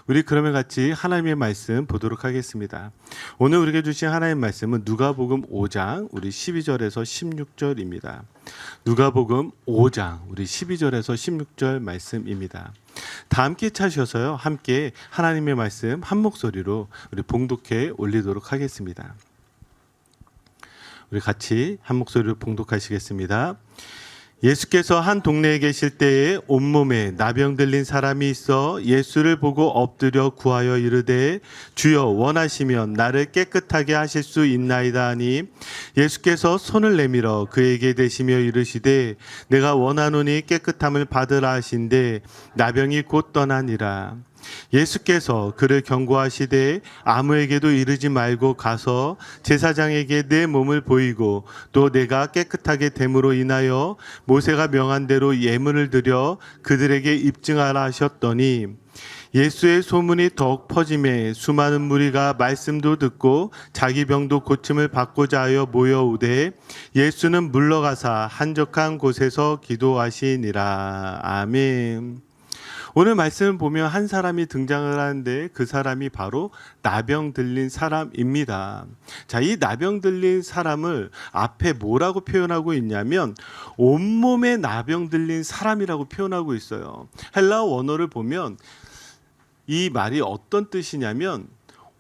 우리 그러면 같이 하나님의 말씀 보도록 하겠습니다. 오늘 우리에게 주신 하나님의 말씀은 누가복음 5장 우리 12절에서 16절입니다. 누가복음 5장 우리 12절에서 16절 말씀입니다. 다 함께 찾으셔서요. 함께 하나님의 말씀 한 목소리로 우리 봉독해 올리도록 하겠습니다. 우리 같이 한 목소리로 봉독하시겠습니다. 예수께서 한 동네에 계실 때에 온몸에 나병 들린 사람이 있어 예수를 보고 엎드려 구하여 이르되 주여 원하시면 나를 깨끗하게 하실 수 있나이다 하니 예수께서 손을 내밀어 그에게 대시며 이르시되 내가 원하노니 깨끗함을 받으라 하신대 나병이 곧 떠나니라. 예수께서 그를 경고하시되 아무에게도 이르지 말고 가서 제사장에게 내 몸을 보이고 또 내가 깨끗하게 됨으로 인하여 모세가 명한 대로 예물을 드려 그들에게 입증하라 하셨더니 예수의 소문이 더욱 퍼짐에 수많은 무리가 말씀도 듣고 자기 병도 고침을 받고자 하여 모여오되 예수는 물러가사 한적한 곳에서 기도하시니라. 아멘. 오늘 말씀을 보면 한 사람이 등장을 하는데 그 사람이 바로 나병 들린 사람입니다. 자, 이 나병 들린 사람을 앞에 뭐라고 표현하고 있냐면 온몸에 나병 들린 사람이라고 표현하고 있어요. 헬라어 원어를 보면 이 말이 어떤 뜻이냐면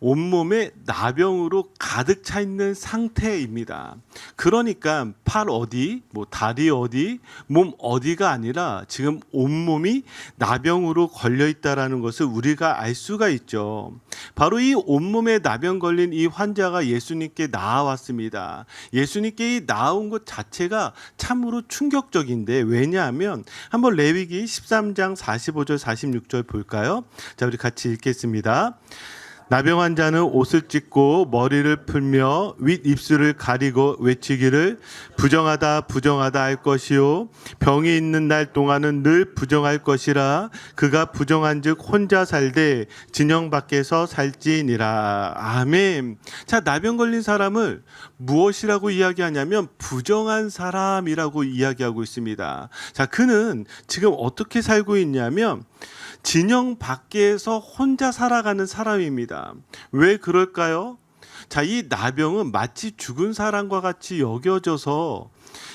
온몸에 나병으로 가득 차 있는 상태입니다. 그러니까 팔 어디, 다리 어디, 몸 어디가 아니라 지금 온몸이 나병으로 걸려 있다라는 것을 우리가 알 수가 있죠. 바로 이 온몸에 나병 걸린 이 환자가 예수님께 나아왔습니다. 예수님께 이 나온 것 자체가 참으로 충격적인데 왜냐하면 한번 레위기 13장 45절 46절 볼까요? 자, 우리 같이 읽겠습니다. 나병 환자는 옷을 찢고 머리를 풀며 윗입술을 가리고 외치기를 부정하다 부정하다 할 것이요 병이 있는 날 동안은 늘 부정할 것이라 그가 부정한즉 혼자 살되 진영 밖에서 살지니라. 아멘. 자, 나병 걸린 사람을 무엇이라고 이야기하냐면 부정한 사람이라고 이야기하고 있습니다. 자, 그는 지금 어떻게 살고 있냐면 진영 밖에서 혼자 살아가는 사람입니다. 왜 그럴까요? 자, 이 나병은 마치 죽은 사람과 같이 여겨져서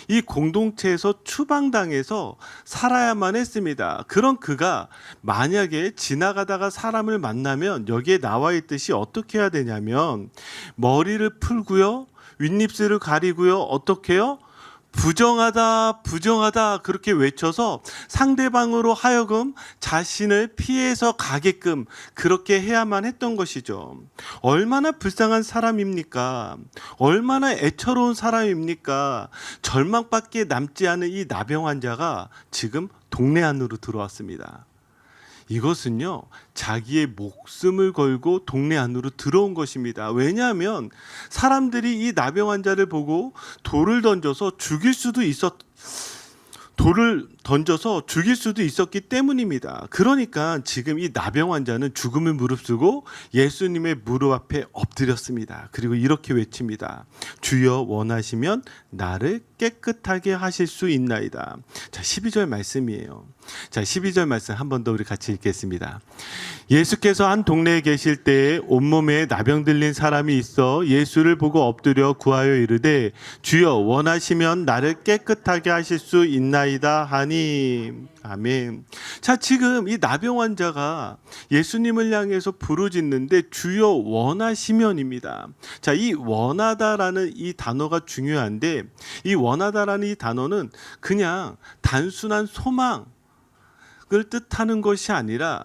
이 공동체에서 추방당해서 살아야만 했습니다. 그런 그가 만약에 지나가다가 사람을 만나면 여기에 나와 있듯이 어떻게 해야 되냐면 머리를 풀고요, 윗입술을 가리고요, 어떻게 해요? 부정하다 부정하다 그렇게 외쳐서 상대방으로 하여금 자신을 피해서 가게끔 그렇게 해야만 했던 것이죠. 얼마나 불쌍한 사람입니까? 얼마나 애처로운 사람입니까? 절망밖에 남지 않은 이 나병 환자가 지금 동네 안으로 들어왔습니다. 이것은요, 자기의 목숨을 걸고 동네 안으로 들어온 것입니다. 왜냐하면 사람들이 이 나병 환자를 보고 돌을 던져서 죽일 수도 있었기 때문입니다. 그러니까 지금 이 나병 환자는 죽음을 무릅쓰고 예수님의 무릎 앞에 엎드렸습니다. 그리고 이렇게 외칩니다. 주여 원하시면 나를 깨끗하게 하실 수 있나이다. 자, 12절 말씀이에요. 자, 12절 말씀 한 번 더 우리 같이 읽겠습니다. 예수께서 한 동네에 계실 때에 온몸에 나병 들린 사람이 있어 예수를 보고 엎드려 구하여 이르되 주여 원하시면 나를 깨끗하게 하실 수 있나이다 하니. 아멘. 자, 지금 이 나병 환자가 예수님을 향해서 부르짖는데 주여 원하시면입니다. 자, 이 원하다라는 이 단어가 중요한데 이 원하다라는 이 단어는 그냥 단순한 소망을 뜻하는 것이 아니라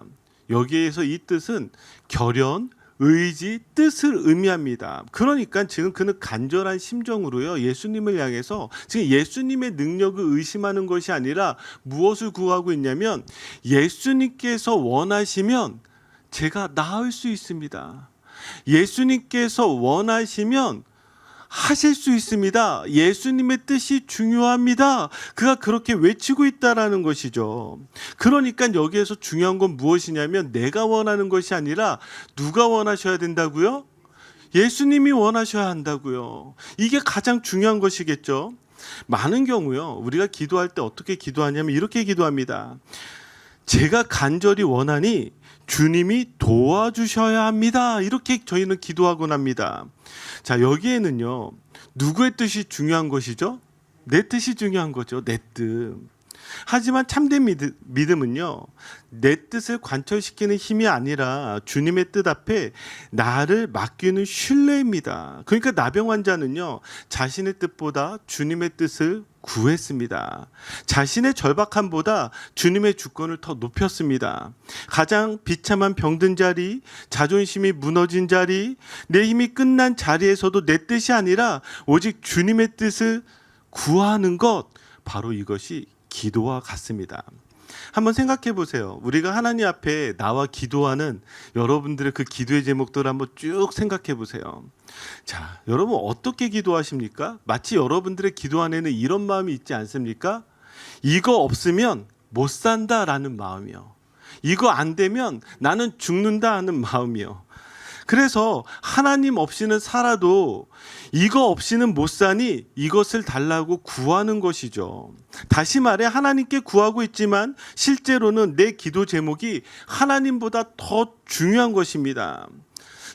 여기에서 이 뜻은 결연, 의지, 뜻을 의미합니다. 그러니까 지금 그는 간절한 심정으로요, 예수님을 향해서 지금 예수님의 능력을 의심하는 것이 아니라 무엇을 구하고 있냐면 예수님께서 원하시면 제가 나을 수 있습니다. 예수님께서 원하시면 하실 수 있습니다. 예수님의 뜻이 중요합니다. 그가 그렇게 외치고 있다라는 것이죠. 그러니까 여기에서 중요한 건 무엇이냐면 내가 원하는 것이 아니라 누가 원하셔야 된다고요? 예수님이 원하셔야 한다고요. 이게 가장 중요한 것이겠죠. 많은 경우요, 우리가 기도할 때 어떻게 기도하냐면 이렇게 기도합니다. 제가 간절히 원하니 주님이 도와주셔야 합니다. 이렇게 저희는 기도하곤 합니다. 자, 여기에는요, 누구의 뜻이 중요한 것이죠? 내 뜻이 중요한 거죠. 내 뜻. 하지만 참된 믿음은요, 내 뜻을 관철시키는 힘이 아니라 주님의 뜻 앞에 나를 맡기는 신뢰입니다. 그러니까 나병 환자는요, 자신의 뜻보다 주님의 뜻을 구했습니다. 자신의 절박함보다 주님의 주권을 더 높였습니다. 가장 비참한 병든 자리, 자존심이 무너진 자리, 내 힘이 끝난 자리에서도 내 뜻이 아니라 오직 주님의 뜻을 구하는 것, 바로 이것이 기도와 같습니다. 한번 생각해 보세요. 우리가 하나님 앞에 나와 기도하는 여러분들의 그 기도의 제목들을 한번 쭉 생각해 보세요. 자, 여러분 어떻게 기도하십니까? 마치 여러분들의 기도 안에는 이런 마음이 있지 않습니까? 이거 없으면 못 산다라는 마음이요. 이거 안 되면 나는 죽는다 하는 마음이요. 그래서 하나님 없이는 살아도 이거 없이는 못 사니 이것을 달라고 구하는 것이죠. 다시 말해 하나님께 구하고 있지만 실제로는 내 기도 제목이 하나님보다 더 중요한 것입니다.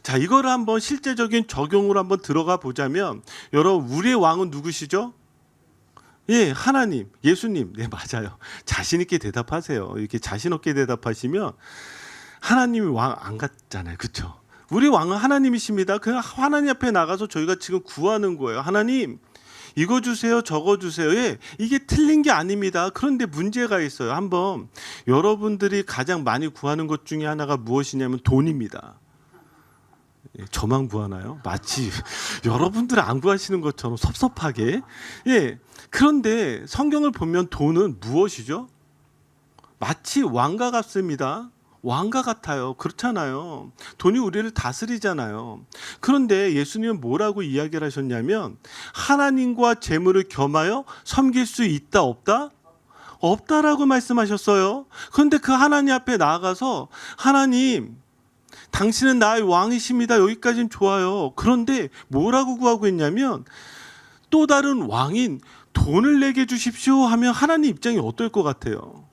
자, 이거를 한번 실제적인 적용으로 한번 들어가 보자면, 여러분 우리의 왕은 누구시죠? 예, 하나님, 예수님. 네, 맞아요. 자신 있게 대답하세요. 이렇게 자신 없게 대답하시면 하나님이 왕 안 같잖아요. 그렇죠? 우리 왕은 하나님이십니다. 그 하나님 앞에 나가서 저희가 지금 구하는 거예요. 하나님, 이거 주세요, 저거 주세요. 예, 이게 틀린 게 아닙니다. 그런데 문제가 있어요. 한번 여러분들이 가장 많이 구하는 것 중에 하나가 무엇이냐면 돈입니다. 예, 저만 구하나요? 마치 여러분들 안 구하시는 것처럼 섭섭하게. 예, 그런데 성경을 보면 돈은 무엇이죠? 마치 왕과 같습니다. 왕과 같아요. 그렇잖아요. 돈이 우리를 다스리잖아요. 그런데 예수님은 뭐라고 이야기를 하셨냐면, 하나님과 재물을 겸하여 섬길 수 있다 없다? 없다라고 말씀하셨어요. 그런데 그 하나님 앞에 나아가서, 하나님, 당신은 나의 왕이십니다. 여기까지는 좋아요. 그런데 뭐라고 구하고 있냐면, 또 다른 왕인 돈을 내게 주십시오 하면 하나님 입장이 어떨 것 같아요?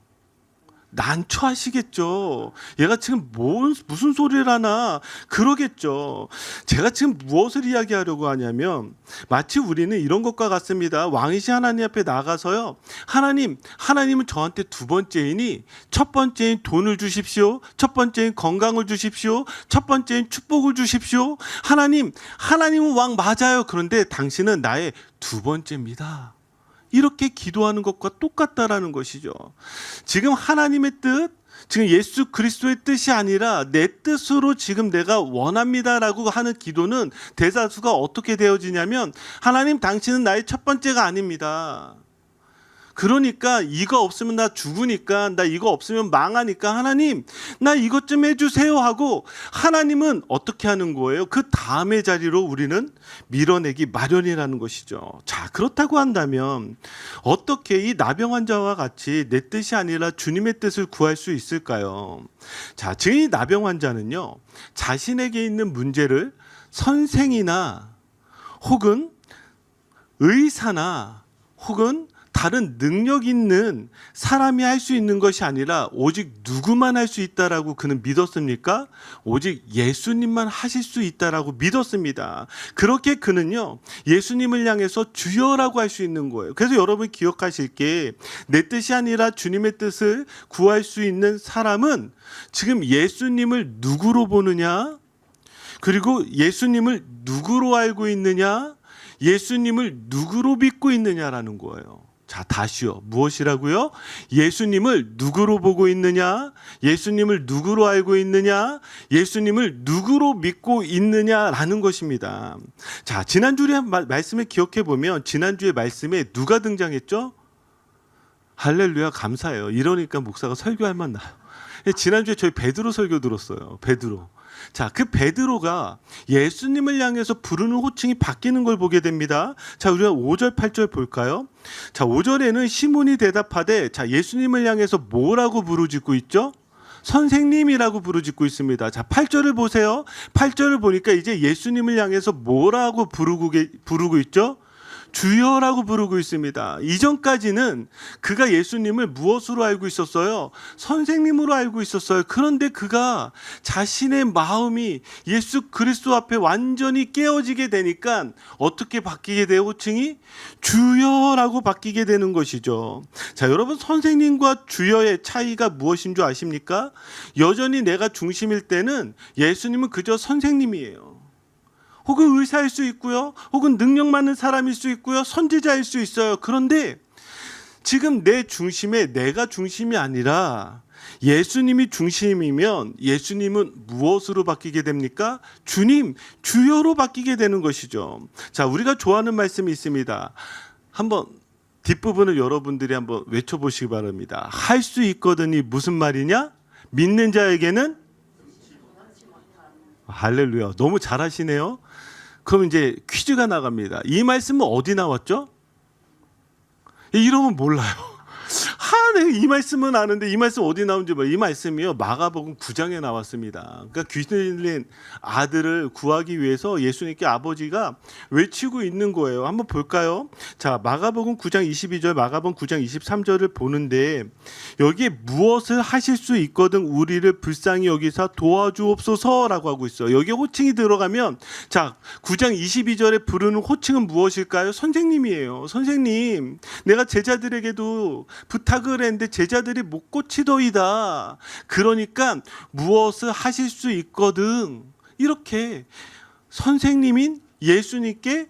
난처하시겠죠. 얘가 지금 무슨 소리를 하나 그러겠죠. 제가 지금 무엇을 이야기하려고 하냐면, 마치 우리는 이런 것과 같습니다. 왕이신 하나님 앞에 나가서요, 하나님은 저한테 두 번째이니 첫 번째인 돈을 주십시오. 첫 번째인 건강을 주십시오. 첫 번째인 축복을 주십시오. 하나님은 왕 맞아요. 그런데 당신은 나의 두 번째입니다. 이렇게 기도하는 것과 똑같다라는 것이죠. 지금 하나님의 뜻, 지금 예수 그리스도의 뜻이 아니라 내 뜻으로 지금 내가 원합니다라고 하는 기도는 대다수가 어떻게 되어지냐면, 하나님 당신은 나의 첫 번째가 아닙니다. 그러니까 이거 없으면 나 죽으니까, 나 이거 없으면 망하니까 하나님 나 이것 좀 해주세요 하고, 하나님은 어떻게 하는 거예요? 그 다음의 자리로 우리는 밀어내기 마련이라는 것이죠. 자, 그렇다고 한다면 어떻게 이 나병 환자와 같이 내 뜻이 아니라 주님의 뜻을 구할 수 있을까요? 자, 지금 이 나병 환자는요, 자신에게 있는 문제를 선생이나 혹은 의사나 혹은 다른 능력 있는 사람이 할 수 있는 것이 아니라 오직 누구만 할 수 있다라고 그는 믿었습니까? 오직 예수님만 하실 수 있다라고 믿었습니다. 그렇게 그는요, 예수님을 향해서 주여라고 할 수 있는 거예요. 그래서 여러분 기억하실 게, 내 뜻이 아니라 주님의 뜻을 구할 수 있는 사람은 지금 예수님을 누구로 보느냐, 그리고 예수님을 누구로 알고 있느냐, 예수님을 누구로 믿고 있느냐라는 거예요. 자, 다시요. 무엇이라고요? 예수님을 누구로 보고 있느냐? 예수님을 누구로 알고 있느냐? 예수님을 누구로 믿고 있느냐라는 것입니다. 자, 지난주에 말씀을 기억해 보면, 지난주에 말씀에 누가 등장했죠? 할렐루야, 감사해요. 이러니까 목사가 설교할 만 나요. 지난주에 저희 베드로 설교 들었어요. 베드로. 자, 그 베드로가 예수님을 향해서 부르는 호칭이 바뀌는 걸 보게 됩니다. 자, 우리가 5절 8절 볼까요? 자, 5절에는 시몬이 대답하되, 자, 예수님을 향해서 뭐라고 부르짖고 있죠? 선생님이라고 부르짖고 있습니다. 자, 8절을 보세요. 8절을 보니까 이제 예수님을 향해서 뭐라고 부르고 있죠? 주여라고 부르고 있습니다. 이전까지는 그가 예수님을 무엇으로 알고 있었어요? 선생님으로 알고 있었어요. 그런데 그가 자신의 마음이 예수 그리스도 앞에 완전히 깨어지게 되니까 어떻게 바뀌게 돼요? 호칭이 주여라고 바뀌게 되는 것이죠. 자, 여러분, 선생님과 주여의 차이가 무엇인 줄 아십니까? 여전히 내가 중심일 때는 예수님은 그저 선생님이에요. 혹은 의사일 수 있고요. 혹은 능력 많은 사람일 수 있고요. 선지자일 수 있어요. 그런데 지금 내 중심에 내가 중심이 아니라 예수님이 중심이면 예수님은 무엇으로 바뀌게 됩니까? 주님, 주여로 바뀌게 되는 것이죠. 자, 우리가 좋아하는 말씀이 있습니다. 한번 뒷부분을 여러분들이 한번 외쳐보시기 바랍니다. 할 수 있거든이 무슨 말이냐? 믿는 자에게는 할렐루야. 너무 잘하시네요. 그럼 이제 퀴즈가 나갑니다. 이 말씀은 어디 나왔죠? 이러면 몰라요. 내가 이 말씀은 아는데 이 말씀 어디 나온지 몰라요. 이 말씀이요, 마가복음 9장에 나왔습니다. 그러니까 귀신 들린 아들을 구하기 위해서 예수님께 아버지가 외치고 있는 거예요. 한번 볼까요? 자, 마가복음 9장 22절, 마가복음 9장 23절을 보는데 여기에 무엇을 하실 수 있거든 우리를 불쌍히 여기사 도와주옵소서라고 하고 있어요. 여기에 호칭이 들어가면, 자, 9장 22절에 부르는 호칭은 무엇일까요? 선생님이에요. 선생님, 내가 제자들에게도 부탁을 했는데 제자들이 못 고치더이다. 그러니까 무엇을 하실 수 있거든. 이렇게 선생님인 예수님께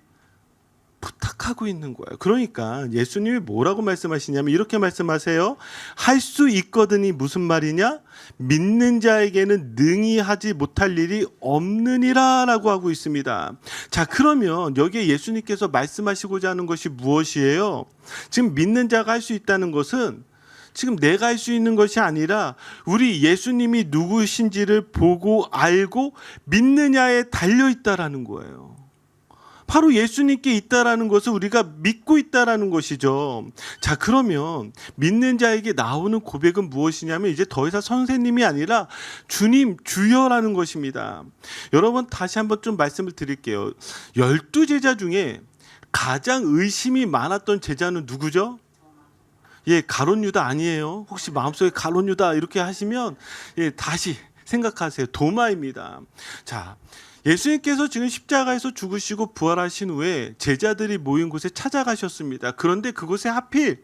부탁하고 있는 거예요. 그러니까 예수님이 뭐라고 말씀하시냐면 이렇게 말씀하세요. 할 수 있거든이 무슨 말이냐? 믿는 자에게는 능히 하지 못할 일이 없느니라 라고 하고 있습니다. 자, 그러면 여기에 예수님께서 말씀하시고자 하는 것이 무엇이에요? 지금 믿는 자가 할 수 있다는 것은 지금 내가 할 수 있는 것이 아니라 우리 예수님이 누구신지를 보고 알고 믿느냐에 달려 있다라는 거예요. 바로 예수님께 있다라는 것을 우리가 믿고 있다라는 것이죠. 자, 그러면 믿는 자에게 나오는 고백은 무엇이냐면 이제 더 이상 선생님이 아니라 주님, 주여라는 것입니다. 여러분, 다시 한번 좀 말씀을 드릴게요. 12제자 중에 가장 의심이 많았던 제자는 누구죠? 예, 가룟 유다 아니에요. 혹시 마음속에 가룟 유다 이렇게 하시면 다시 생각하세요. 도마입니다. 자, 예수님께서 지금 십자가에서 죽으시고 부활하신 후에 제자들이 모인 곳에 찾아가셨습니다. 그런데 그곳에 하필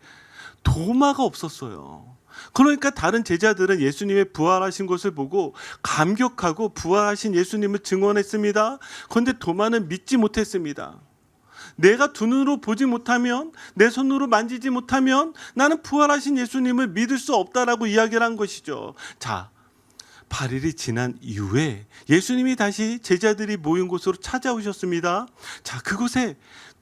도마가 없었어요. 그러니까 다른 제자들은 예수님의 부활하신 것을 보고 감격하고 부활하신 예수님을 증언했습니다. 그런데 도마는 믿지 못했습니다. 내가 두 눈으로 보지 못하면, 내 손으로 만지지 못하면 나는 부활하신 예수님을 믿을 수 없다라고 이야기를 한 것이죠. 자, 8일이 지난 이후에 예수님이 다시 제자들이 모인 곳으로 찾아오셨습니다. 자, 그곳에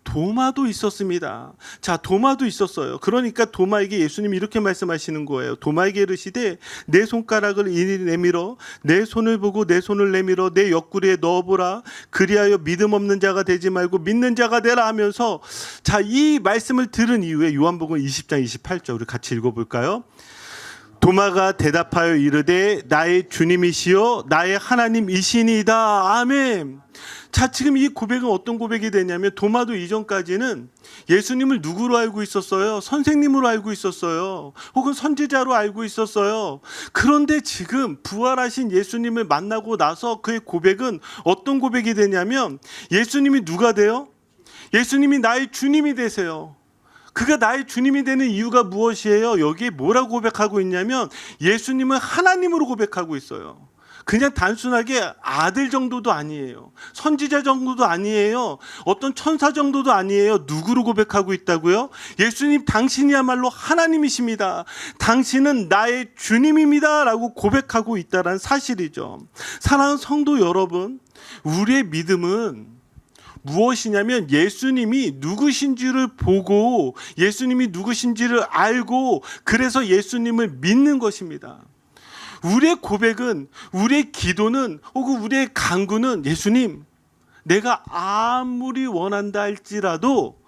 도마도 있었습니다. 자, 도마도 있었어요. 그러니까 도마에게 예수님이 이렇게 말씀하시는 거예요. 도마에게 이르시되 내 손가락을 이리 내밀어 내 손을 보고 내 손을 내밀어 내 옆구리에 넣어보라. 그리하여 믿음 없는 자가 되지 말고 믿는 자가 되라 하면서, 자, 이 말씀을 들은 이후에 요한복음 20장 28절 우리 같이 읽어볼까요? 도마가 대답하여 이르되 나의 주님이시여 나의 하나님이시니이다. 아멘. 자, 지금 이 고백은 어떤 고백이 되냐면 도마도 이전까지는 예수님을 누구로 알고 있었어요? 선생님으로 알고 있었어요. 혹은 선지자로 알고 있었어요. 그런데 지금 부활하신 예수님을 만나고 나서 그의 고백은 어떤 고백이 되냐면 예수님이 누가 돼요? 예수님이 나의 주님이 되세요. 그가 나의 주님이 되는 이유가 무엇이에요? 여기에 뭐라고 고백하고 있냐면 예수님은 하나님으로 고백하고 있어요. 그냥 단순하게 아들 정도도 아니에요. 선지자 정도도 아니에요. 어떤 천사 정도도 아니에요. 누구로 고백하고 있다고요? 예수님, 당신이야말로 하나님이십니다. 당신은 나의 주님입니다 라고 고백하고 있다는 사실이죠. 사랑하는 성도 여러분, 우리의 믿음은 무엇이냐면 예수님이 누구신지를 보고 예수님이 누구신지를 알고 그래서 예수님을 믿는 것입니다. 우리의 고백은, 우리의 기도는, 혹은 우리의 간구는 예수님, 내가 아무리 원한다 할지라도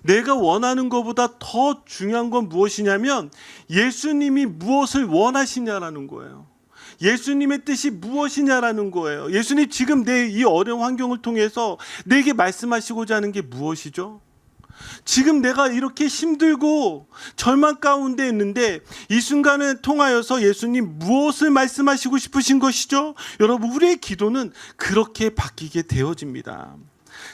내가 원하는 것보다 더 중요한 건 무엇이냐면 예수님이 무엇을 원하시냐라는 거예요. 예수님의 뜻이 무엇이냐라는 거예요. 예수님, 지금 내 이 어려운 환경을 통해서 내게 말씀하시고자 하는 게 무엇이죠? 지금 내가 이렇게 힘들고 절망 가운데 있는데 이 순간을 통하여서 예수님 무엇을 말씀하시고 싶으신 것이죠? 여러분, 우리의 기도는 그렇게 바뀌게 되어집니다.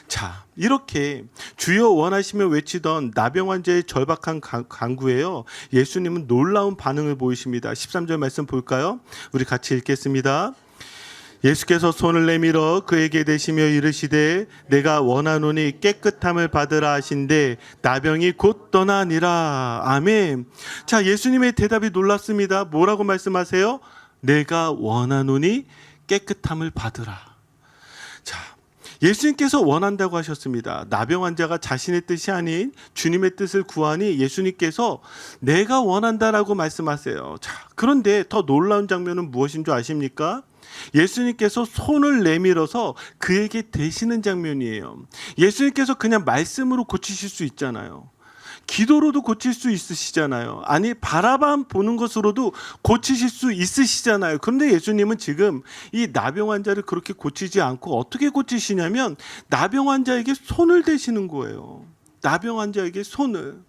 자, 이렇게 주여 원하시면 외치던 나병 환자의 절박한 간구에요, 예수님은 놀라운 반응을 보이십니다. 13절 말씀 볼까요? 우리 같이 읽겠습니다. 예수께서 손을 내밀어 그에게 대시며 이르시되 내가 원하노니 깨끗함을 받으라 하신데 나병이 곧 떠나니라. 아멘. 자, 예수님의 대답이 놀랍습니다. 뭐라고 말씀하세요? 내가 원하노니 깨끗함을 받으라. 자, 예수님께서 원한다고 하셨습니다. 나병 환자가 자신의 뜻이 아닌 주님의 뜻을 구하니 예수님께서 내가 원한다라고 말씀하세요. 자, 그런데 더 놀라운 장면은 무엇인 줄 아십니까? 예수님께서 손을 내밀어서 그에게 대시는 장면이에요. 예수님께서 그냥 말씀으로 고치실 수 있잖아요. 기도로도 고칠 수 있으시잖아요. 아니, 바라만 보는 것으로도 고치실 수 있으시잖아요. 그런데 예수님은 지금 이 나병 환자를 그렇게 고치지 않고 어떻게 고치시냐면 나병 환자에게 손을 대시는 거예요. 나병 환자에게 손을.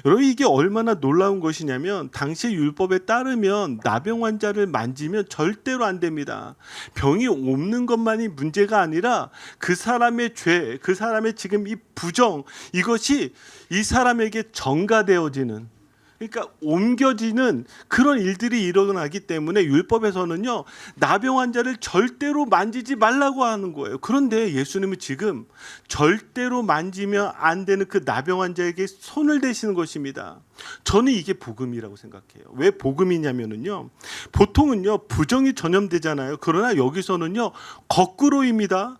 여러분, 이게 얼마나 놀라운 것이냐면 당시 율법에 따르면 나병 환자를 만지면 절대로 안 됩니다. 병이 옮는 것만이 문제가 아니라 그 사람의 죄, 그 사람의 지금 이 부정, 이것이 이 사람에게 전가되어지는, 그러니까 옮겨지는 그런 일들이 일어나기 때문에 율법에서는요, 나병 환자를 절대로 만지지 말라고 하는 거예요. 그런데 예수님은 지금 절대로 만지면 안 되는 그 나병 환자에게 손을 대시는 것입니다. 저는 이게 복음이라고 생각해요. 왜 복음이냐면요, 보통은요 부정이 전염되잖아요. 그러나 여기서는요 거꾸로입니다.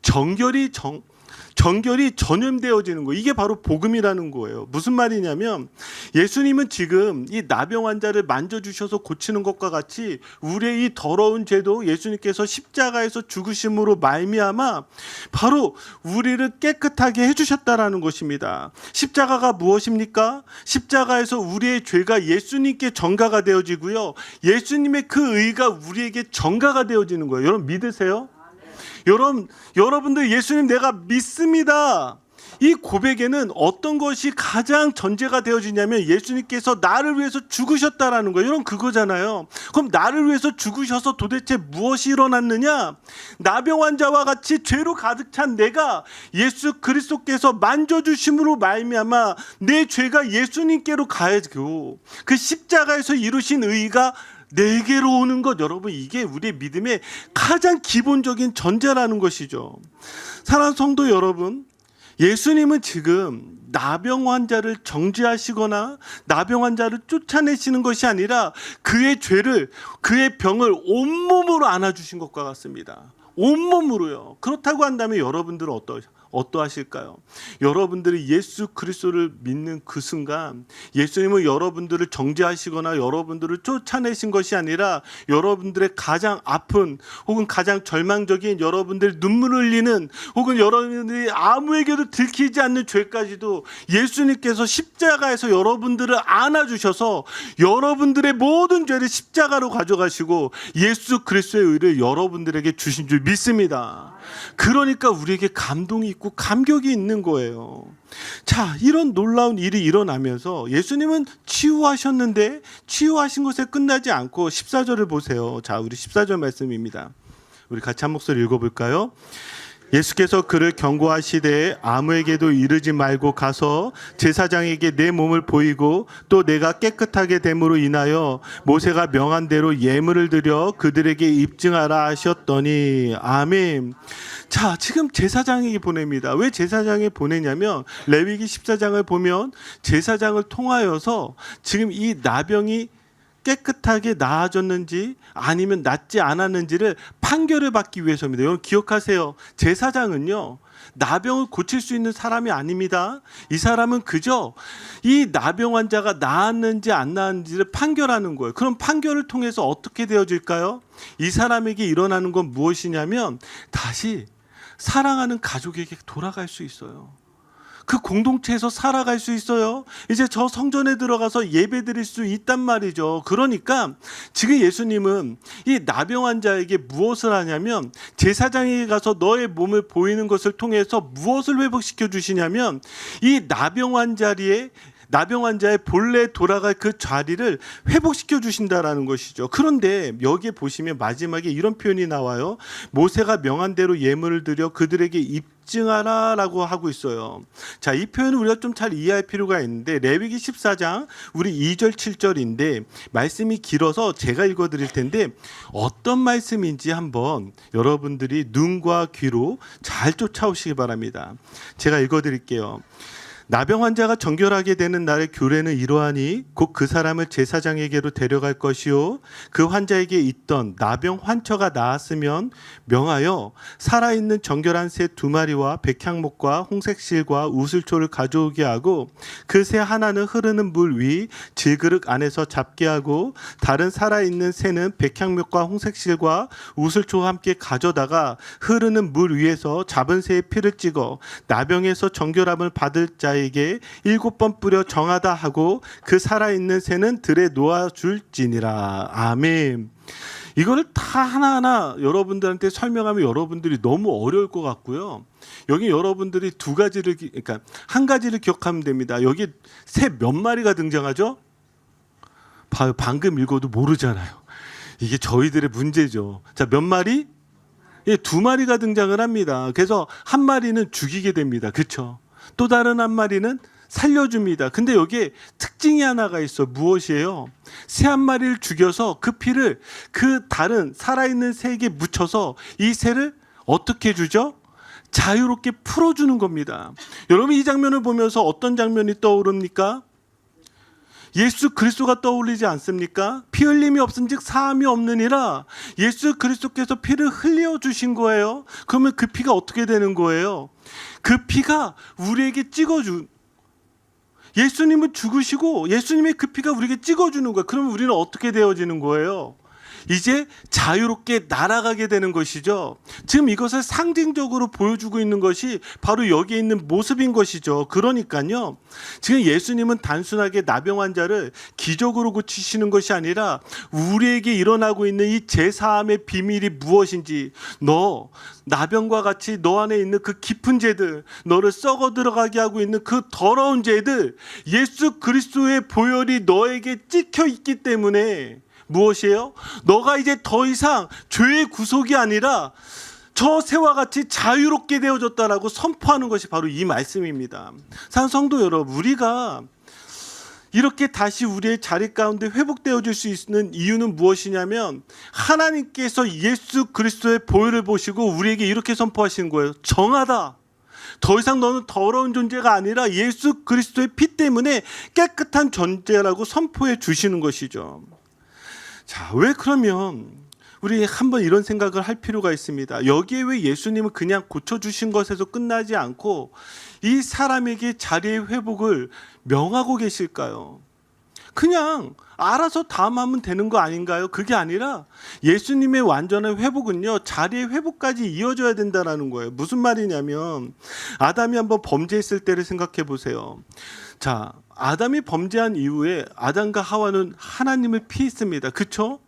정결이 전염되어지는 거, 이게 바로 복음이라는 거예요. 무슨 말이냐면 예수님은 지금 이 나병 환자를 만져주셔서 고치는 것과 같이 우리의 이 더러운 죄도 예수님께서 십자가에서 죽으심으로 말미암아 바로 우리를 깨끗하게 해주셨다라는 것입니다. 십자가가 무엇입니까? 십자가에서 우리의 죄가 예수님께 전가가 되어지고요, 예수님의 그 의가 우리에게 전가가 되어지는 거예요. 여러분 믿으세요? 여러분들 예수님 내가 믿습니다. 이 고백에는 어떤 것이 가장 전제가 되어지냐면 예수님께서 나를 위해서 죽으셨다라는 거예요. 여러분 그거잖아요. 그럼 나를 위해서 죽으셔서 도대체 무엇이 일어났느냐? 나병 환자와 같이 죄로 가득 찬 내가 예수 그리스도께서 만져주심으로 말미암아 내 죄가 예수님께로 가야고 그 십자가에서 이루신 의가 내게로 오는 것, 여러분 이게 우리의 믿음의 가장 기본적인 전제라는 것이죠. 사랑하는 성도 여러분, 예수님은 지금 나병 환자를 정죄하시거나 나병 환자를 쫓아내시는 것이 아니라 그의 죄를, 그의 병을 온몸으로 안아주신 것과 같습니다. 온몸으로요. 그렇다고 한다면 여러분들은 어떠하실까요? 여러분들이 예수 그리스도를 믿는 그 순간 예수님은 여러분들을 정죄하시거나 여러분들을 쫓아내신 것이 아니라 여러분들의 가장 아픈 혹은 가장 절망적인, 여러분들 눈물을 흘리는 혹은 여러분들이 아무에게도 들키지 않는 죄까지도 예수님께서 십자가에서 여러분들을 안아주셔서 여러분들의 모든 죄를 십자가로 가져가시고 예수 그리스도의 의를 여러분들에게 주신 줄 믿습니다. 그러니까 우리에게 감동이 있고 감격이 있는 거예요. 자, 이런 놀라운 일이 일어나면서 예수님은 치유하셨는데 치유하신 것에 끝나지 않고 14절을 보세요. 자, 우리 14절 말씀입니다. 우리 같이 한 목소리 읽어볼까요? 예수께서 그를 경고하시되 아무에게도 이르지 말고 가서 제사장에게 내 몸을 보이고 또 내가 깨끗하게 됨으로 인하여 모세가 명한 대로 예물을 드려 그들에게 입증하라 하셨더니. 아멘. 자, 지금 제사장에게 보냅니다. 왜 제사장에 보내냐면 레위기 14장을 보면 제사장을 통하여서 지금 이 나병이 깨끗하게 나아졌는지 아니면 낫지 않았는지를 판결을 받기 위해서입니다. 여러분 기억하세요. 제사장은요 나병을 고칠 수 있는 사람이 아닙니다. 이 사람은 그저 이 나병 환자가 나았는지 안 나았는지를 판결하는 거예요. 그럼 판결을 통해서 어떻게 되어질까요? 이 사람에게 일어나는 건 무엇이냐면 다시 사랑하는 가족에게 돌아갈 수 있어요. 그 공동체에서 살아갈 수 있어요. 이제 저 성전에 들어가서 예배 드릴 수 있단 말이죠. 그러니까 지금 예수님은 이 나병 환자에게 무엇을 하냐면, 제사장에게 가서 너의 몸을 보이는 것을 통해서 무엇을 회복시켜 주시냐면, 이 나병 환자의 본래 돌아갈 그 자리를 회복시켜 주신다라는 것이죠. 그런데 여기에 보시면 마지막에 이런 표현이 나와요. 모세가 명한 대로 예물을 드려 그들에게 입증하라라고 하고 있어요. 자, 이 표현을 우리가 좀 잘 이해할 필요가 있는데, 레위기 14장 우리 2절 7절인데 말씀이 길어서 제가 읽어 드릴 텐데 어떤 말씀인지 한번 여러분들이 눈과 귀로 잘 쫓아오시기 바랍니다. 제가 읽어 드릴게요. 나병 환자가 정결하게 되는 날의 규례는 이러하니 곧 그 사람을 제사장에게로 데려갈 것이요, 그 환자에게 있던 나병 환처가 나았으면 명하여 살아있는 정결한 새 2마리와 백향목과 홍색실과 우슬초를 가져오게 하고, 그 새 하나는 흐르는 물 위 질그릇 안에서 잡게 하고, 다른 살아있는 새는 백향목과 홍색실과 우슬초와 함께 가져다가 흐르는 물 위에서 잡은 새의 피를 찍어 나병에서 정결함을 받을 자에게 7번 뿌려 정하다 하고, 그 살아있는 새는 들에 놓아줄지니라. 아멘. 이거를 다 하나하나 여러분들한테 설명하면 여러분들이 너무 어려울 것 같고요. 여기 여러분들이 그러니까 한 가지를 기억하면 됩니다. 여기 새 몇 마리가 등장하죠? 방금 읽어도 모르잖아요. 이게 저희들의 문제죠. 자, 몇 마리? 예, 2마리가 등장을 합니다. 그래서 한 마리는 죽이게 됩니다. 그렇죠? 또 다른 한 마리는 살려줍니다. 근데 여기에 특징이 하나가 있어. 무엇이에요? 새 한 마리를 죽여서 그 피를 그 다른 살아있는 새에게 묻혀서 이 새를 어떻게 주죠? 자유롭게 풀어주는 겁니다. 여러분, 이 장면을 보면서 어떤 장면이 떠오릅니까? 예수 그리스도가 떠올리지 않습니까? 피 흘림이 없은즉 사함이 없느니라. 예수 그리스도께서 피를 흘려 주신 거예요. 그러면 그 피가 어떻게 되는 거예요? 그 피가 우리에게 예수님은 죽으시고 예수님의 그 피가 우리에게 찍어주는 거예요. 그러면 우리는 어떻게 되어지는 거예요? 이제 자유롭게 날아가게 되는 것이죠. 지금 이것을 상징적으로 보여주고 있는 것이 바로 여기에 있는 모습인 것이죠. 그러니까요, 지금 예수님은 단순하게 나병 환자를 기적으로 고치시는 것이 아니라 우리에게 일어나고 있는 이 제사함의 비밀이 무엇인지, 너 나병과 같이 너 안에 있는 그 깊은 죄들, 너를 썩어 들어가게 하고 있는 그 더러운 죄들, 예수 그리스도의 보혈이 너에게 찍혀 있기 때문에 무엇이에요? 너가 이제 더 이상 죄의 구속이 아니라 저 새와 같이 자유롭게 되어졌다라고 선포하는 것이 바로 이 말씀입니다. 사랑하는 성도 여러분, 우리가 이렇게 다시 우리의 자리 가운데 회복되어질 수 있는 이유는 무엇이냐면, 하나님께서 예수 그리스도의 보혈을 보시고 우리에게 이렇게 선포하시는 거예요. 정하다. 더 이상 너는 더러운 존재가 아니라 예수 그리스도의 피 때문에 깨끗한 존재라고 선포해 주시는 것이죠. 자, 왜 그러면 우리 한번 이런 생각을 할 필요가 있습니다. 여기에 왜 예수님은 그냥 고쳐주신 것에서 끝나지 않고 이 사람에게 자리의 회복을 명하고 계실까요? 그냥 알아서 다음 하면 되는 거 아닌가요? 그게 아니라 예수님의 완전한 회복은요, 자리의 회복까지 이어져야 된다는 거예요. 무슨 말이냐면, 아담이 한번 범죄했을 때를 생각해 보세요. 자, 아담이 범죄한 이후에 아담과 하와는 하나님을 피했습니다. 그렇죠?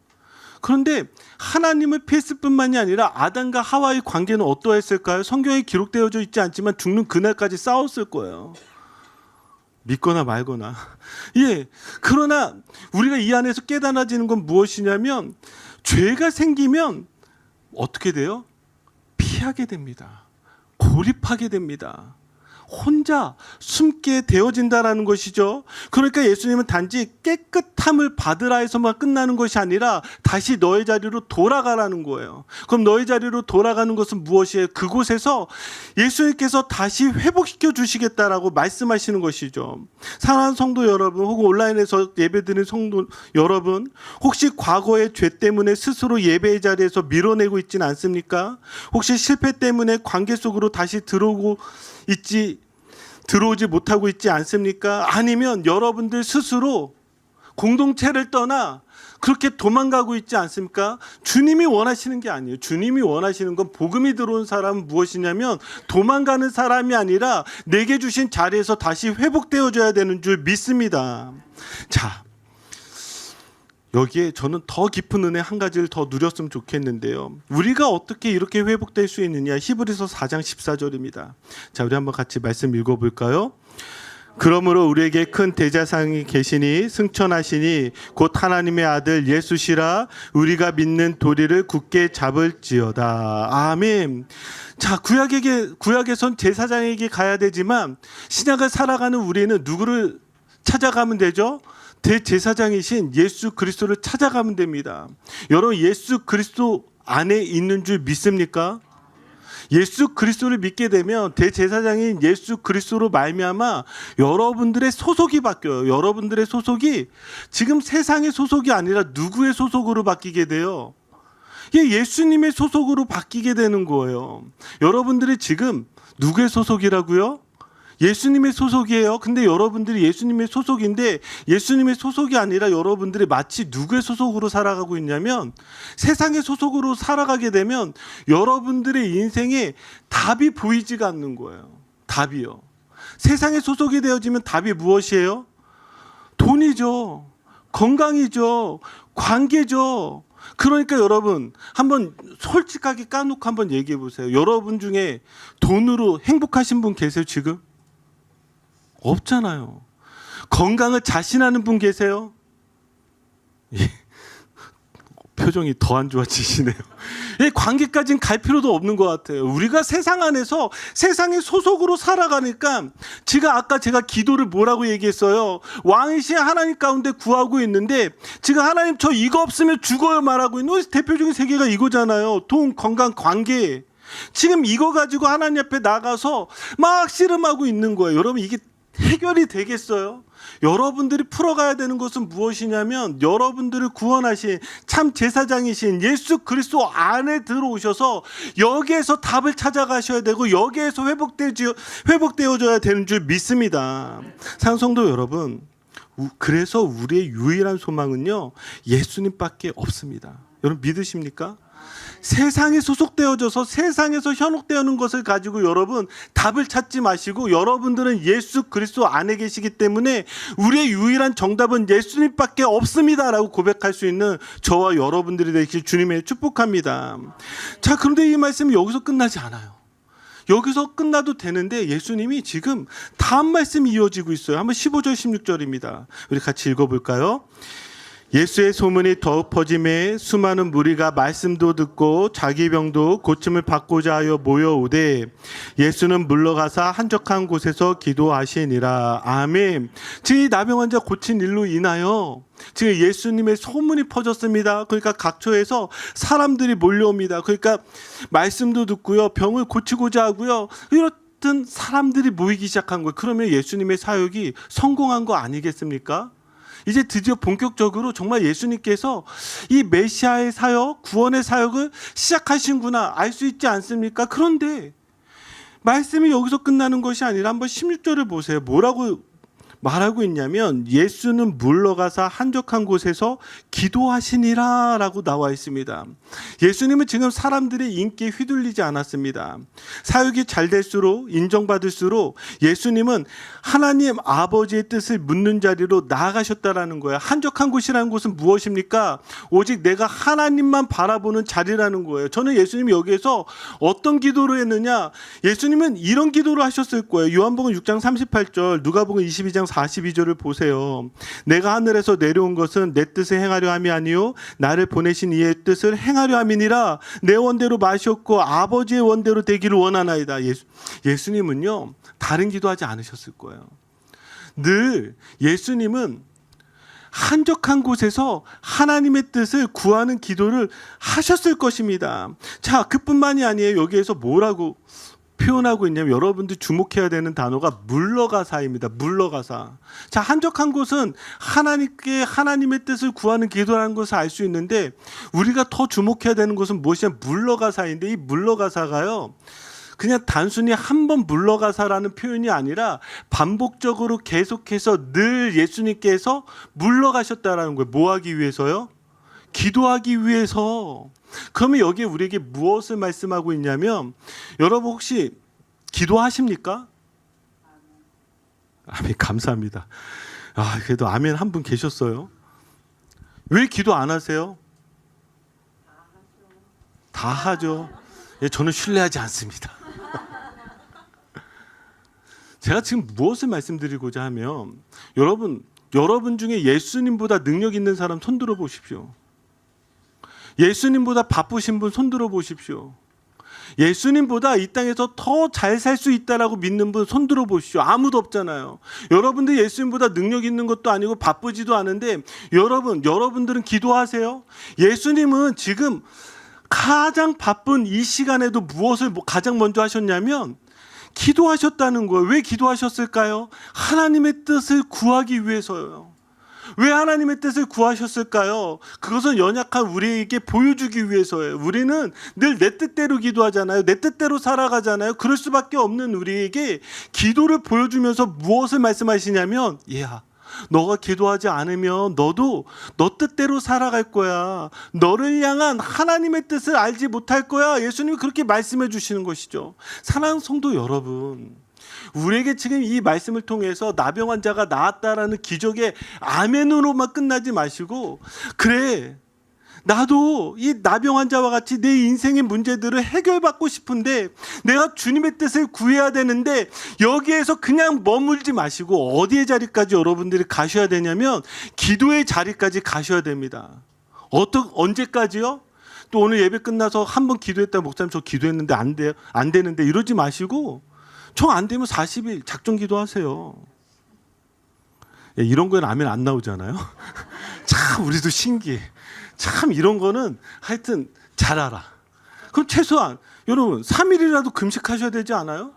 그런데 하나님을 피했을 뿐만이 아니라 아담과 하와의 관계는 어떠했을까요? 성경에 기록되어져 있지 않지만 죽는 그날까지 싸웠을 거예요. 믿거나 말거나. 예. 그러나 우리가 이 안에서 깨달아지는 건 무엇이냐면, 죄가 생기면 어떻게 돼요? 피하게 됩니다. 고립하게 됩니다. 혼자 숨게 되어진다라는 것이죠. 그러니까 예수님은 단지 깨끗함을 받으라 해서만 끝나는 것이 아니라 다시 너의 자리로 돌아가라는 거예요. 그럼 너의 자리로 돌아가는 것은 무엇이에요? 그곳에서 예수님께서 다시 회복시켜 주시겠다라고 말씀하시는 것이죠. 사랑하는 성도 여러분, 혹은 온라인에서 예배드리는 성도 여러분, 혹시 과거의 죄 때문에 스스로 예배의 자리에서 밀어내고 있지는 않습니까? 혹시 실패 때문에 관계 속으로 다시 들어오지 못하고 있지 않습니까? 아니면 여러분들 스스로 공동체를 떠나 그렇게 도망가고 있지 않습니까? 주님이 원하시는 게 아니에요. 주님이 원하시는 건 복음이 들어온 사람은 무엇이냐면 도망가는 사람이 아니라 내게 주신 자리에서 다시 회복되어져야 되는 줄 믿습니다. 자, 여기에 저는 더 깊은 은혜 한 가지를 더 누렸으면 좋겠는데요. 우리가 어떻게 이렇게 회복될 수 있느냐? 히브리서 4장 14절입니다. 자, 우리 한번 같이 말씀 읽어볼까요? 그러므로 우리에게 큰 대제사장이 계시니 승천하시니 곧 하나님의 아들 예수시라 우리가 믿는 도리를 굳게 잡을지어다. 아멘. 자, 구약에선 제사장에게 가야 되지만 신약을 살아가는 우리는 누구를 찾아가면 되죠? 대제사장이신 예수 그리스도를 찾아가면 됩니다. 여러분, 예수 그리스도 안에 있는 줄 믿습니까? 예수 그리스도를 믿게 되면 대제사장인 예수 그리스도로 말미암아 여러분들의 소속이 바뀌어요. 여러분들의 소속이 지금 세상의 소속이 아니라 누구의 소속으로 바뀌게 돼요? 예수님의 소속으로 바뀌게 되는 거예요. 여러분들이 지금 누구의 소속이라고요? 예수님의 소속이에요. 근데 여러분들이 예수님의 소속인데 예수님의 소속이 아니라 여러분들이 마치 누구의 소속으로 살아가고 있냐면 세상의 소속으로 살아가게 되면 여러분들의 인생에 답이 보이지가 않는 거예요. 답이요. 세상의 소속이 되어지면 답이 무엇이에요? 돈이죠. 건강이죠. 관계죠. 그러니까 여러분 한번 솔직하게 까놓고 한번 얘기해 보세요. 여러분 중에 돈으로 행복하신 분 계세요 지금? 없잖아요. 건강을 자신하는 분 계세요? 표정이 더 안 좋아지시네요. 관계까지는 갈 필요도 없는 것 같아요. 우리가 세상 안에서 세상의 소속으로 살아가니까 아까 제가 기도를 뭐라고 얘기했어요? 왕이신 하나님 가운데 구하고 있는데 지금 하나님 저 이거 없으면 죽어요 말하고 있는 대표적인 세계가 이거잖아요. 돈, 건강, 관계. 지금 이거 가지고 하나님 앞에 나가서 막 씨름하고 있는 거예요. 여러분 이게 해결이 되겠어요? 여러분들이 풀어가야 되는 것은 무엇이냐면 여러분들을 구원하신 참 제사장이신 예수 그리스도 안에 들어오셔서 여기에서 답을 찾아가셔야 되고 여기에서 회복되어져야 되는 줄 믿습니다. 사랑성도 여러분, 그래서 우리의 유일한 소망은요 예수님밖에 없습니다. 여러분 믿으십니까? 세상에 소속되어져서 세상에서 현혹되는 것을 가지고 여러분 답을 찾지 마시고 여러분들은 예수 그리스도 안에 계시기 때문에 우리의 유일한 정답은 예수님밖에 없습니다라고 고백할 수 있는 저와 여러분들이 되길 주님의 축복합니다. 자, 그런데 이 말씀이 여기서 끝나지 않아요. 여기서 끝나도 되는데 예수님이 지금 다음 말씀이 이어지고 있어요. 한번 15절 16절입니다. 우리 같이 읽어볼까요? 예수의 소문이 더욱 퍼짐에 수많은 무리가 말씀도 듣고 자기 병도 고침을 받고자 하여 모여오되 예수는 물러가사 한적한 곳에서 기도하시니라. 아멘. 지금 이 나병 환자 고친 일로 인하여 지금 예수님의 소문이 퍼졌습니다. 그러니까 각처에서 사람들이 몰려옵니다. 그러니까 말씀도 듣고요, 병을 고치고자 하고요, 이렇든 사람들이 모이기 시작한 거예요. 그러면 예수님의 사역이 성공한 거 아니겠습니까? 이제 드디어 본격적으로 정말 예수님께서 이 메시아의 사역, 구원의 사역을 시작하신구나 알 수 있지 않습니까? 그런데 말씀이 여기서 끝나는 것이 아니라 한번 16절을 보세요. 뭐라고 말하고 있냐면 예수는 물러가사 한적한 곳에서 기도하시니라 라고 나와 있습니다. 예수님은 지금 사람들의 인기에 휘둘리지 않았습니다. 사역이 잘 될수록 인정받을수록 예수님은 하나님 아버지의 뜻을 묻는 자리로 나아가셨다라는 거예요. 한적한 곳이라는 곳은 무엇입니까? 오직 내가 하나님만 바라보는 자리라는 거예요. 저는 예수님이 여기에서 어떤 기도를 했느냐, 예수님은 이런 기도를 하셨을 거예요. 요한복음 6장 38절, 누가복음 22장 42절을 보세요. 내가 하늘에서 내려온 것은 내 뜻을 행하려 함이 아니요 나를 보내신 이의 뜻을 행하려 함이니라. 내 원대로 마셨고 아버지의 원대로 되기를 원하나이다. 예수님은요 다른 기도하지 않으셨을 거예요. 늘 예수님은 한적한 곳에서 하나님의 뜻을 구하는 기도를 하셨을 것입니다. 자, 그뿐만이 아니에요. 여기에서 뭐라고 표현하고 있냐면 여러분들 주목해야 되는 단어가 물러가사입니다. 물러가사. 자, 한적한 곳은 하나님의 뜻을 구하는 기도라는 것을 알 수 있는데 우리가 더 주목해야 되는 것은 무엇이냐? 물러가사인데 이 물러가사가요, 그냥 단순히 한 번 물러가사라는 표현이 아니라 반복적으로 계속해서 늘 예수님께서 물러가셨다라는 거예요. 뭐 하기 위해서요? 기도하기 위해서. 그러면 여기에 우리에게 무엇을 말씀하고 있냐면, 여러분 혹시 기도하십니까? 아멘. 감사합니다. 그래도 아멘 한 분 계셨어요. 왜 기도 안 하세요? 다 하죠. 저는 신뢰하지 않습니다. 제가 지금 무엇을 말씀드리고자 하면, 여러분 중에 예수님보다 능력 있는 사람 손들어 보십시오. 예수님보다 바쁘신 분 손들어 보십시오. 예수님보다 이 땅에서 더 잘 살 수 있다라고 믿는 분 손들어 보십시오. 아무도 없잖아요. 여러분들 예수님보다 능력 있는 것도 아니고 바쁘지도 않은데 여러분들은 기도하세요? 예수님은 지금 가장 바쁜 이 시간에도 무엇을 가장 먼저 하셨냐면 기도하셨다는 거예요. 왜 기도하셨을까요? 하나님의 뜻을 구하기 위해서요. 왜 하나님의 뜻을 구하셨을까요? 그것은 연약한 우리에게 보여주기 위해서예요. 우리는 늘 내 뜻대로 기도하잖아요. 내 뜻대로 살아가잖아요. 그럴 수밖에 없는 우리에게 기도를 보여주면서 무엇을 말씀하시냐면, 얘야, 너가 기도하지 않으면 너도 너 뜻대로 살아갈 거야. 너를 향한 하나님의 뜻을 알지 못할 거야. 예수님이 그렇게 말씀해 주시는 것이죠. 사랑하는 성도 여러분, 우리에게 지금 이 말씀을 통해서 나병 환자가 나았다라는 기적의 아멘으로만 끝나지 마시고, 그래, 나도 이 나병 환자와 같이 내 인생의 문제들을 해결받고 싶은데 내가 주님의 뜻을 구해야 되는데, 여기에서 그냥 머물지 마시고 어디의 자리까지 여러분들이 가셔야 되냐면 기도의 자리까지 가셔야 됩니다. 언제까지요? 또 오늘 예배 끝나서 한번 기도했다, 목사님 저 기도했는데 안 되는데 이러지 마시고, 정 안 되면 40일 작정 기도하세요. 이런 거는 아멘 안 나오잖아요. 참 우리도 신기해. 참 이런 거는 하여튼 잘 알아. 그럼 최소한 여러분 3일이라도 금식하셔야 되지 않아요?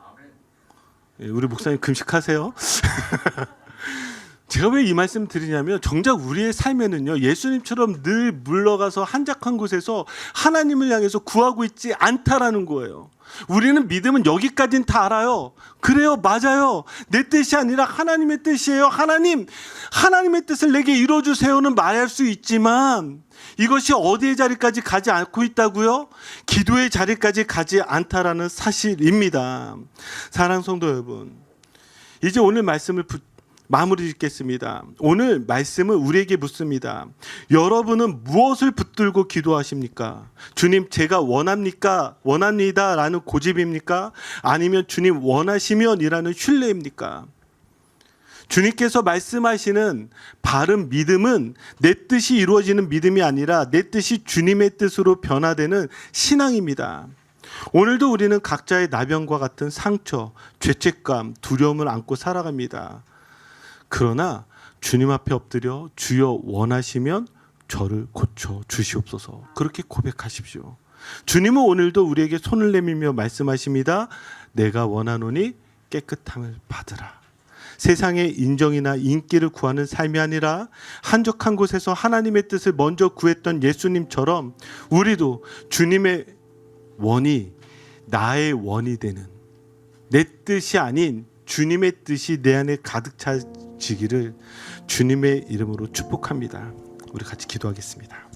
우리 목사님 금식하세요. 제가 왜 이 말씀 드리냐면, 정작 우리의 삶에는요, 예수님처럼 늘 물러가서 한적한 곳에서 하나님을 향해서 구하고 있지 않다라는 거예요. 우리는 믿음은 여기까지는 다 알아요. 그래요, 맞아요. 내 뜻이 아니라 하나님의 뜻이에요. 하나님의 뜻을 내게 이뤄주세요는 말할 수 있지만, 이것이 어디의 자리까지 가지 않고 있다고요? 기도의 자리까지 가지 않다라는 사실입니다. 사랑하는 성도 여러분, 이제 오늘 말씀을 마무리 짓겠습니다. 오늘 말씀은 우리에게 묻습니다. 여러분은 무엇을 붙들고 기도하십니까? 주님, 제가 원합니다 라는 고집입니까? 아니면 주님 원하시면 이라는 신뢰입니까? 주님께서 말씀하시는 바른 믿음은 내 뜻이 이루어지는 믿음이 아니라 내 뜻이 주님의 뜻으로 변화되는 신앙입니다. 오늘도 우리는 각자의 나병과 같은 상처, 죄책감, 두려움을 안고 살아갑니다. 그러나 주님 앞에 엎드려 주여 원하시면 저를 고쳐 주시옵소서, 그렇게 고백하십시오. 주님은 오늘도 우리에게 손을 내밀며 말씀하십니다. 내가 원하노니 깨끗함을 받으라. 세상의 인정이나 인기를 구하는 삶이 아니라 한적한 곳에서 하나님의 뜻을 먼저 구했던 예수님처럼 우리도 주님의 원이 나의 원이 되는, 내 뜻이 아닌 주님의 뜻이 내 안에 가득 차지기를 주님의 이름으로 축복합니다. 우리 같이 기도하겠습니다.